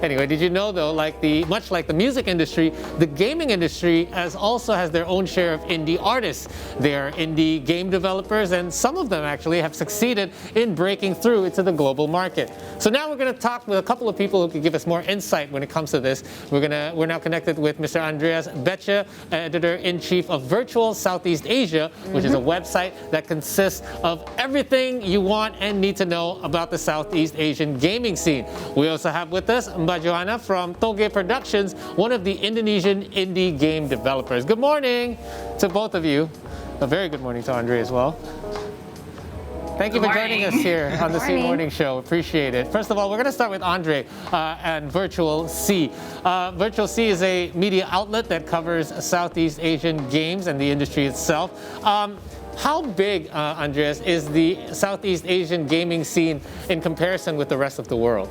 Anyway, did you know though, much like the music industry, the gaming industry also has their own share of indie artists. They are indie game developers, and some of them actually have succeeded in breaking through into the global market. So now we're going to talk with a couple of people who can give us more insight when it comes to this. We're now connected with Mr. Andreas Betsche, Editor-in-Chief of Virtual Southeast Asia, which is a website that consists of everything you want and need to know about the Southeast Asian gaming scene. We also have with us Mbak Johana from Toge Productions, one of the Indonesian indie game developers. Good morning to both of you. A very good morning to Andre as well. Thank you for joining us here on the C Morning Show. Appreciate it. First of all, we're going to start with Andre and Virtual C. Virtual C is a media outlet that covers Southeast Asian games and the industry itself. How big, Andreas, is the Southeast Asian gaming scene in comparison with the rest of the world?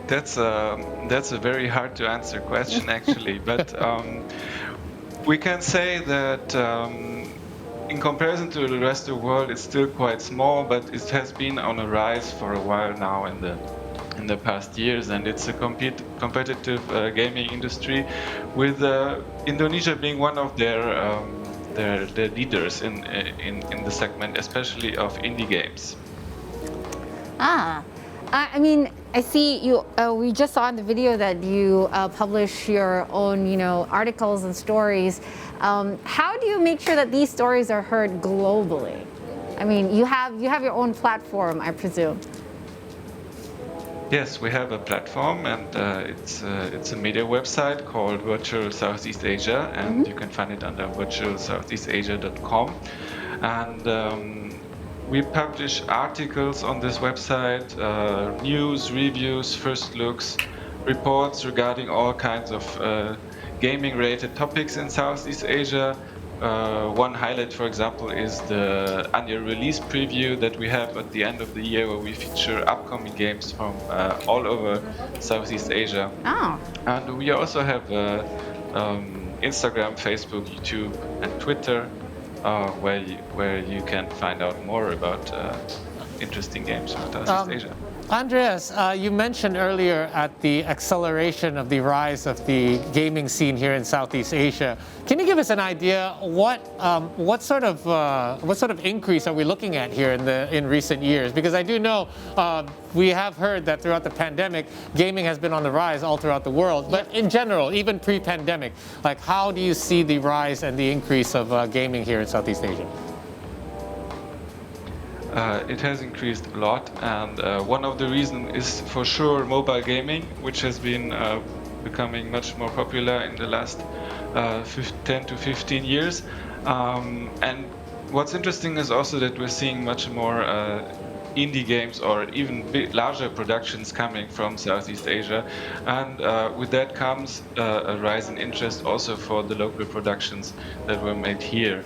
That's a very hard to answer question, actually. But we can say that in comparison to the rest of the world, it's still quite small, but it has been on a rise for a while now in the past years, and it's a competitive gaming industry, with Indonesia being one of their leaders in the segment, especially of indie games. I mean, I see you. We just saw in the video that you publish your own, articles and stories. How do you make sure that these stories are heard globally? I mean, you have your own platform, I presume. Yes, we have a platform, and it's a media website called Virtual Southeast Asia, and you can find it under virtualsoutheastasia.com. And we publish articles on this website, news, reviews, first looks, reports regarding all kinds of gaming-related topics in Southeast Asia. One highlight, for example, is the annual release preview that we have at the end of the year, where we feature upcoming games from all over Southeast Asia. Oh. And we also have Instagram, Facebook, YouTube, and Twitter, where you can find out more about interesting games from Southeast Asia. Andreas, you mentioned earlier at the acceleration of the rise of the gaming scene here in Southeast Asia. Can you give us an idea what sort of increase are we looking at here in recent years? Because I do know we have heard that throughout the pandemic, gaming has been on the rise all throughout the world. But in general, even pre-pandemic, how do you see the rise and the increase of gaming here in Southeast Asia? It has increased a lot, and one of the reasons is for sure mobile gaming, which has been becoming much more popular in the last 10 to 15 years. And what's interesting is also that we're seeing much more indie games or even larger productions coming from Southeast Asia, and with that comes a rise in interest also for the local productions that were made here.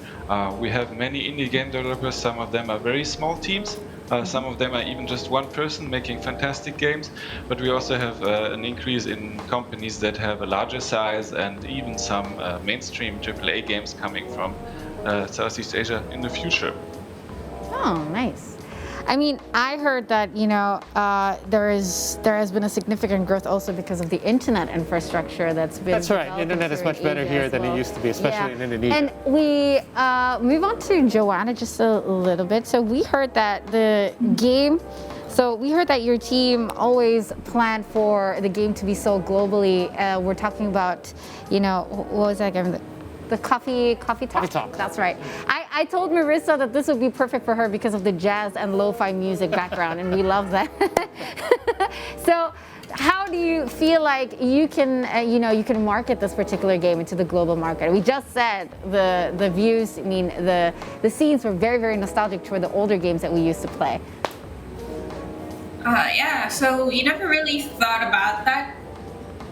We have many indie game developers. Some of them are very small teams, some of them are even just one person making fantastic games, but we also have an increase in companies that have a larger size, and even some mainstream AAA games coming from Southeast Asia in the future. Oh, nice. I mean, I heard that there has been a significant growth also because of the internet infrastructure that's been. That's right. Internet is much better here than it used to be, especially in Indonesia. And we move on to Johana just a little bit. So we heard that we heard that your team always planned for the game to be sold globally. We're talking about, what was that game? The coffee talk? Coffee talk. That's right. I told Marissa that this would be perfect for her because of the jazz and lo-fi music background, and we love that. So how do you feel like you can market this particular game into the global market? We just said the views, the scenes were very, very nostalgic toward the older games that we used to play. So we never really thought about that.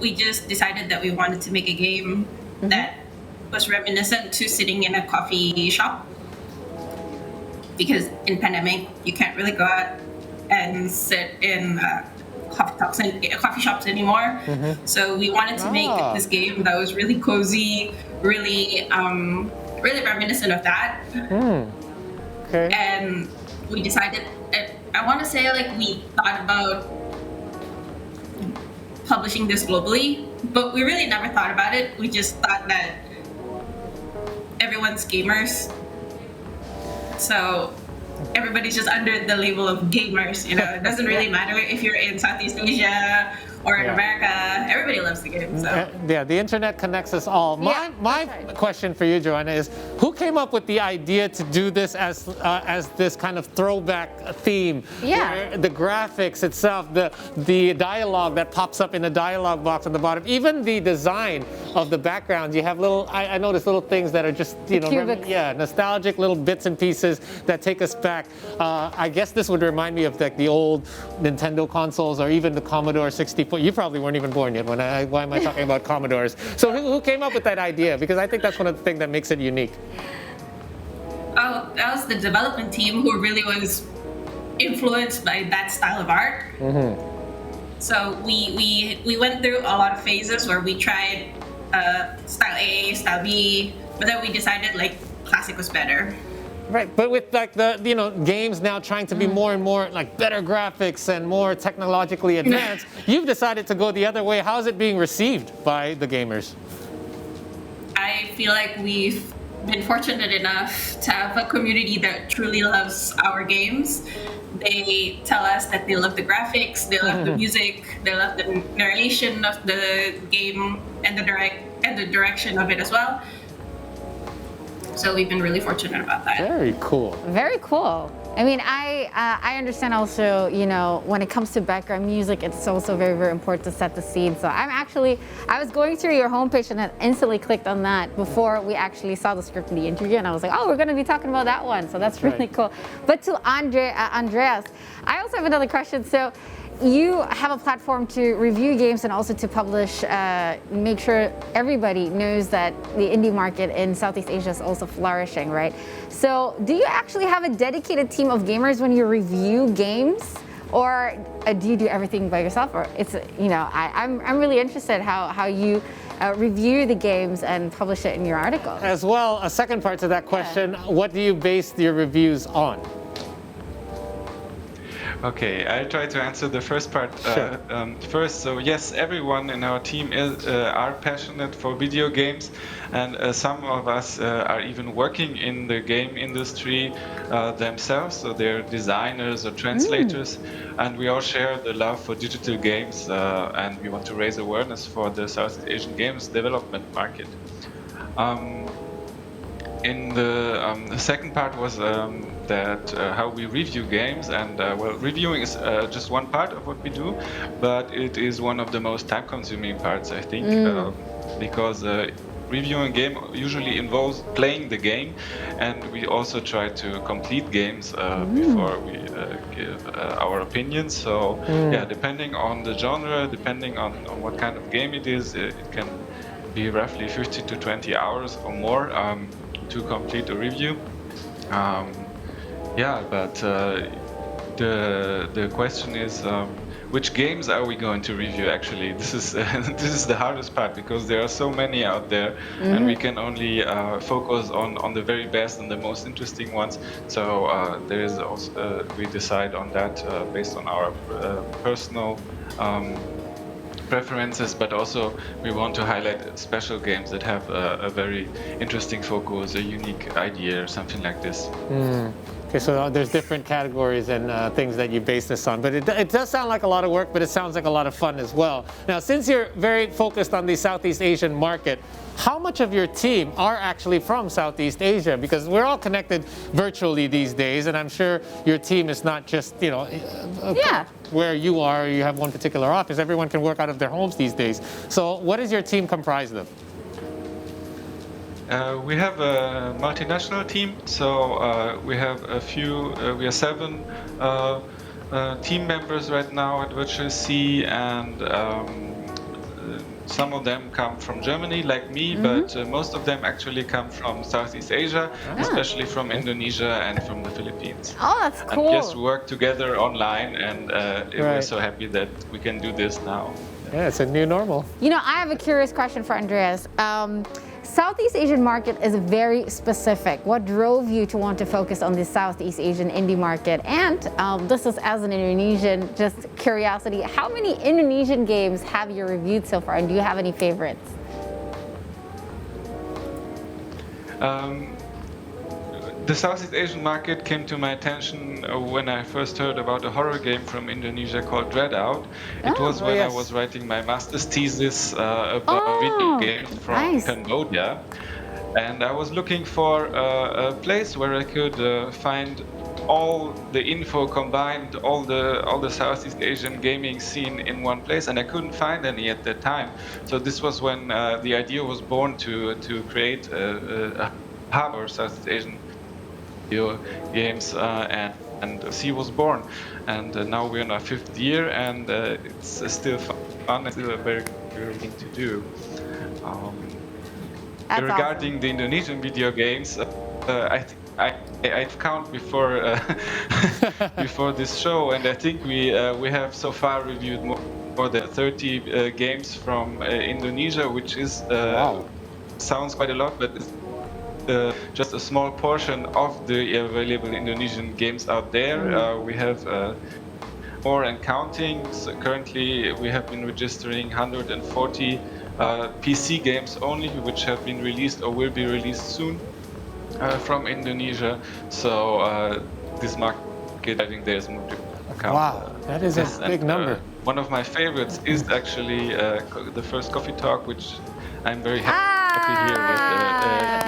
We just decided that we wanted to make a game that was reminiscent to sitting in a coffee shop, because in pandemic you can't really go out and sit in coffee shops anymore. So we wanted to make this game that was really cozy, really reminiscent of that. Okay. And we decided I want to say like we thought about publishing this globally, but we really never thought about it. We just thought that everyone's gamers, so everybody's just under the label of gamers. You know, it doesn't really matter if you're in Southeast Asia or in America. Everybody loves the game. So. Yeah, the internet connects us all. My question for you, Johana, is who came up with the idea to do this as this kind of throwback theme? Yeah. Where the graphics itself, the dialogue that pops up in the dialogue box on the bottom, even the design of the backgrounds. You have little, I noticed little things that are just, you know, nostalgic little bits and pieces that take us back. I guess this would remind me of like the old Nintendo consoles or even the Commodore 64. You probably weren't even born yet. Why am I talking about Commodores? So who came up with that idea? Because I think that's one of the things that makes it unique. Oh, that was the development team who really was influenced by that style of art. Mm-hmm. So we went through a lot of phases where we tried style A, style B, but then we decided like classic was better. Right, but with like the games now trying to be more and more like better graphics and more technologically advanced, you've decided to go the other way. How is it being received by the gamers? I feel like we've been fortunate enough to have a community that truly loves our games. They tell us that they love the graphics, they love the music, they love the narration of the game and the direction of it as well. So we've been really fortunate about that. Very cool. Very cool. I mean, I understand also, you know, when it comes to background music, it's also very, very important to set the scene. So I was going through your homepage and I instantly clicked on that before we actually saw the script in the interview. And I was like, oh, we're going to be talking about that one. So that's really cool. But to Andreas, I also have another question. So you have a platform to review games and also to publish, make sure everybody knows that the indie market in Southeast Asia is also flourishing, right? So do you actually have a dedicated team of gamers when you review games? Or do you do everything by yourself? Or it's, you know, I'm really interested how you review the games and publish it in your article. As well, a second part to that question, what do you base your reviews on? Okay, I'll try to answer the first part first. So yes, everyone in our team are passionate for video games, and some of us are even working in the game industry themselves. So they're designers or translators, and we all share the love for digital games, and we want to raise awareness for the Southeast Asian games development market. In the second part was that how we review games, and well, reviewing is just one part of what we do, but it is one of the most time-consuming parts, I think, because reviewing game usually involves playing the game, and we also try to complete games before we give our opinions. So yeah, depending on the genre, depending on what kind of game it is, it can be roughly 15 to 20 hours or more to complete a review. Yeah, but the question is, which games are we going to review? Actually, this is this is the hardest part, because there are so many out there, and we can only focus on the very best and the most interesting ones. So there is also we decide on that based on our personal preferences, but also we want to highlight special games that have a very interesting focus, a unique idea, or something like this. Okay, so there's different categories and things that you base this on, but it does sound like a lot of work, but it sounds like a lot of fun as well. Now, since you're very focused on the Southeast Asian market, how much of your team are actually from Southeast Asia? Because we're all connected virtually these days, and I'm sure your team is not just, you know, where you are, you have one particular office. Everyone can work out of their homes these days. So what is your team comprised of? We have a multinational team, so we have we are 7 team members right now at Virtual C, and some of them come from Germany, like me, but most of them actually come from Southeast Asia, especially from Indonesia and from the Philippines. Oh, that's cool. And just work together online, and we're so happy that we can do this now. Yeah, it's a new normal. You know, I have a curious question for Andreas. Southeast Asian market is very specific. What drove you to want to focus on the Southeast Asian indie market? And this is as an Indonesian, just curiosity, how many Indonesian games have you reviewed so far, and do you have any favorites? The Southeast Asian market came to my attention when I first heard about a horror game from Indonesia called Dreadout. It was when I was writing my master's thesis about video games from Cambodia. And I was looking for a place where I could find all the info combined, all the Southeast Asian gaming scene in one place, and I couldn't find any at that time. So this was when the idea was born to create a hub for Southeast Asian video games, and C was born. And now we're in our 5th year, and it's still fun and still a very good thing to do. Regarding awesome. the Indonesian video games, I've count before before this show, and I think we have so far reviewed more than 30 games from Indonesia, which is sounds quite a lot, but it's just a small portion of the available Indonesian games out there. We have more and counting. So currently, we have been registering 140 PC games only, which have been released or will be released soon from Indonesia. So this market, I think there's more to come. Wow, that is a big number. One of my favorites is actually the first coffee talk, which I'm very happy here with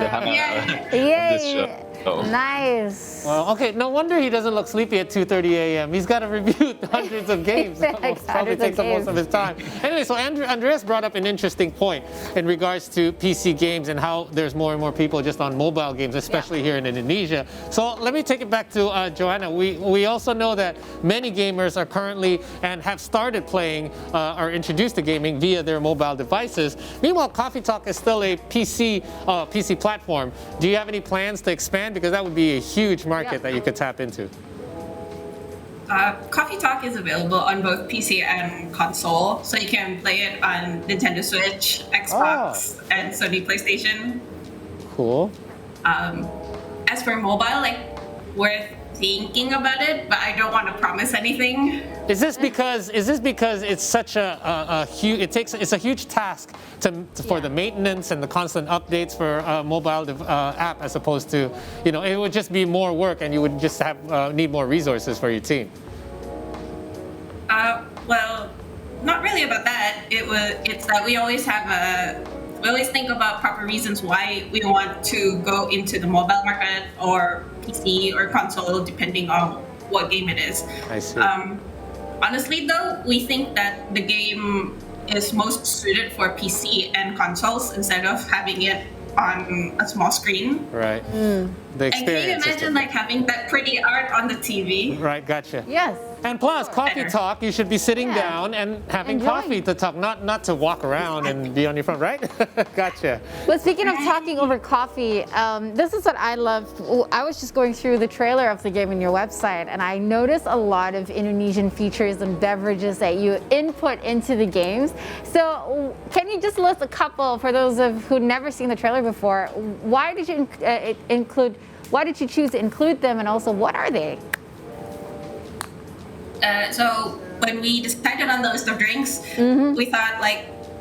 Johana on this show. Nice. Well, okay, no wonder he doesn't look sleepy at 2:30 a.m. He's got to review hundreds of games. Probably takes up most of his time. Anyway, so Andreas brought up an interesting point in regards to PC games and how there's more and more people just on mobile games, especially here in Indonesia. So let me take it back to Johana. We also know that many gamers are currently and have started playing or introduced to gaming via their mobile devices. Meanwhile, Coffee Talk is still a PC platform. Do you have any plans to expand? Because that would be a huge market that you could tap into. Coffee Talk is available on both PC and console, so you can play it on Nintendo Switch, Xbox, and Sony PlayStation. Cool. As for mobile, we're thinking about it, but I don't want to promise anything. Is this because it's such a huge? It's a huge task for the maintenance and the constant updates for a mobile app, as opposed to, it would just be more work and you would just need more resources for your team. Well, not really about that. It's that we always think about proper reasons why we want to go into the mobile market or PC or console, depending on what game it is. I see. Honestly, though, we think that the game is most suited for PC and consoles instead of having it on a small screen. Right. The experience. And can you imagine having that pretty art on the TV? Right. Gotcha. Yes. And plus, Coffee Talk, you should be sitting down and having coffee to talk, not to walk around and be on your phone, right? Gotcha. But speaking of talking over coffee, this is what I love. I was just going through the trailer of the game on your website, and I noticed a lot of Indonesian features and beverages that you input into the games. So can you just list a couple for those who've never seen the trailer before? Why did you Why did you choose to include them, and also what are they? So when we decided on the list of drinks, we thought,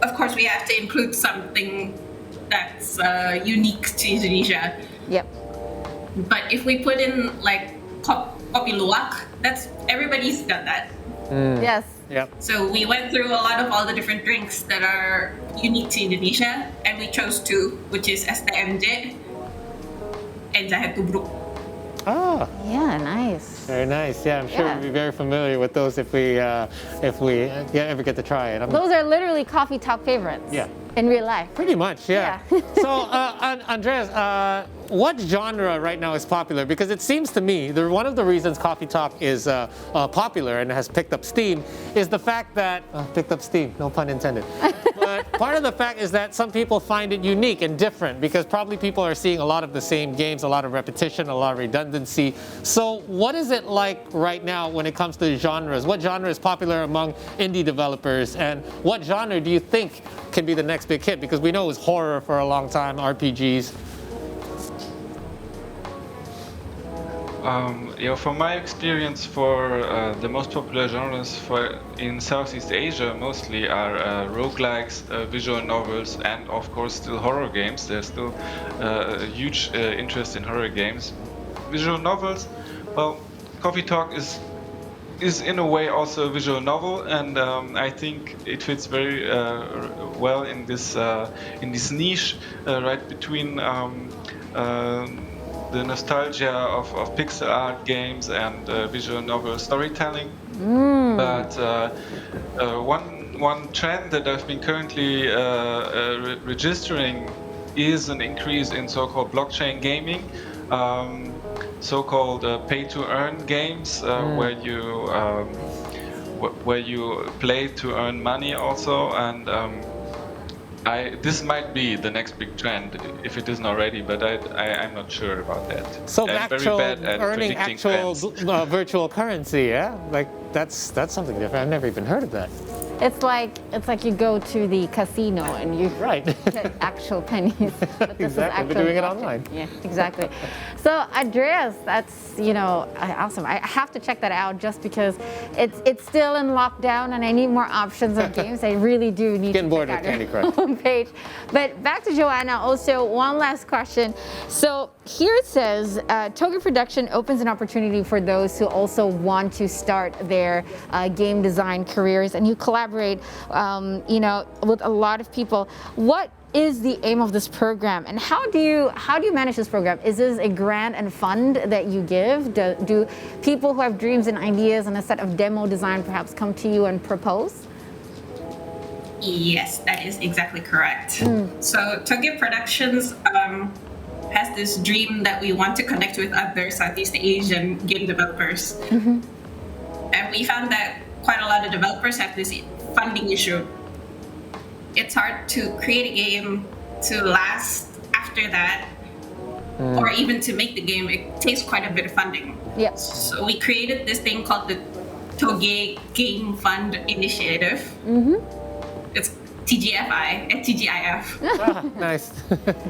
of course, we have to include something that's unique to Indonesia. Yep. But if we put in kopi luwak, everybody's got that. Yes. Yep. So we went through a lot of all the different drinks that are unique to Indonesia, and we chose 2, which is STMJ and Jahe Tubruk. Oh. Yeah, nice. Very nice. Yeah, I'm sure we'll be very familiar with those if we ever get to try it. Those are literally Coffee Talk favorites. Yeah. In real life. Pretty much, yeah. So, Andreas, what genre right now is popular? Because it seems to me one of the reasons Coffee Talk is popular and has picked up steam is the fact that picked up steam, no pun intended. But But part of the fact is that some people find it unique and different because probably people are seeing a lot of the same games, a lot of repetition, a lot of redundancy. So what is it like right now when it comes to genres? What genre is popular among indie developers, and what genre do you think can be the next big hit? Because we know it was horror for a long time, RPGs. From my experience, for the most popular genres in Southeast Asia mostly are roguelikes, visual novels, and of course still horror games. There's still a huge interest in horror games. Visual novels, well, Coffee Talk is in a way also a visual novel, and I think it fits very well in this niche right between the nostalgia of pixel art games and visual novel storytelling. But one trend that I've been currently registering is an increase in so-called blockchain gaming, so-called pay-to-earn games, where you play to earn money also, and this might be the next big trend if it isn't already, but I'm not sure about that. So I'm actual very bad at earning predicting actual trends. virtual currency, yeah? Like that's something different. I've never even heard of that. It's like you go to the casino and you Right. get actual pennies. But this is Exactly. We're actual doing it blockchain. online. Yeah, exactly. So Andreas, that's awesome. I have to check that out just because it's still in lockdown and I need more options of games. I really do need Getting to bored check with out Candy your Crush. homepage. But back to Johana. Also, one last question. So here it says, Toge Production opens an opportunity for those who also want to start their game design careers, and you collaborate, with a lot of people. What is the aim of this program, and how do you manage this program? Is this a grant and fund that you give? Do people who have dreams and ideas and a set of demo design perhaps come to you and propose? Yes, that is exactly correct. So Toge Productions has this dream that we want to connect with other Southeast Asian game developers. And we found that quite a lot of developers have this funding issue. It's hard to create a game to last after that, or even to make the game. It takes quite a bit of funding. Yep. So we created this thing called the Toge Game Fund Initiative. It's TGFI, TGIF. Ah, nice.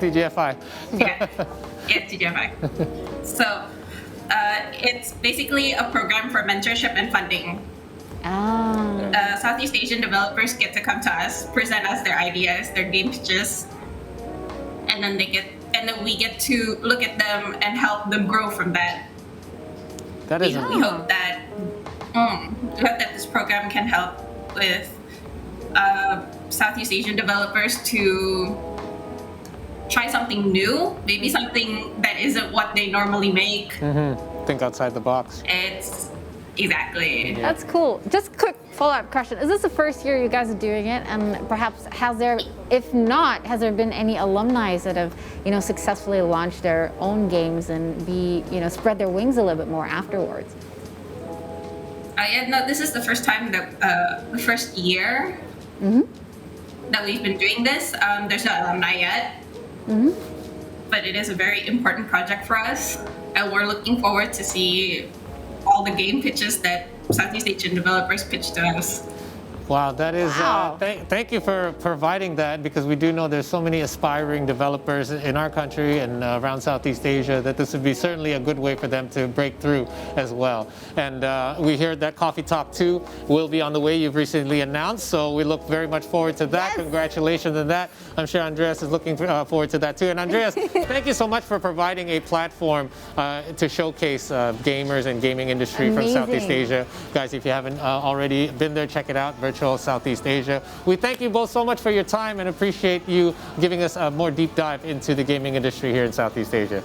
TGFI. Yeah, TGFI. So it's basically a program for mentorship and funding. Southeast Asian developers get to come to us, present us their ideas, their game pitches, and then we get to look at them and help them grow from that. That is We hope that this program can help with Southeast Asian developers to try something new, maybe something that isn't what they normally make. think outside the box. It's exactly. That's cool. Just quick follow-up question. Is this the first year you guys are doing it? And perhaps has there been any alumni that have, successfully launched their own games and spread their wings a little bit more afterwards? No, this is the first time that the first year that we've been doing this. There's no alumni yet, but it is a very important project for us, and we're looking forward to see all the game pitches that Southeast Asian developers pitch to us. Wow, that is, Wow. thank you for providing that, because we do know there's so many aspiring developers in our country and around Southeast Asia that this would be certainly a good way for them to break through as well. And we heard that Coffee Talk 2 will be on the way, you've recently announced, so we look very much forward to that. Yes. Congratulations on that. I'm sure Andreas is looking forward to that too. And Andreas, thank you so much for providing a platform to showcase gamers and gaming industry Amazing. from Southeast Asia. Guys, if you haven't already been there, check it out, Virtual Southeast Asia. We thank you both so much for your time and appreciate you giving us a more deep dive into the gaming industry here in Southeast Asia.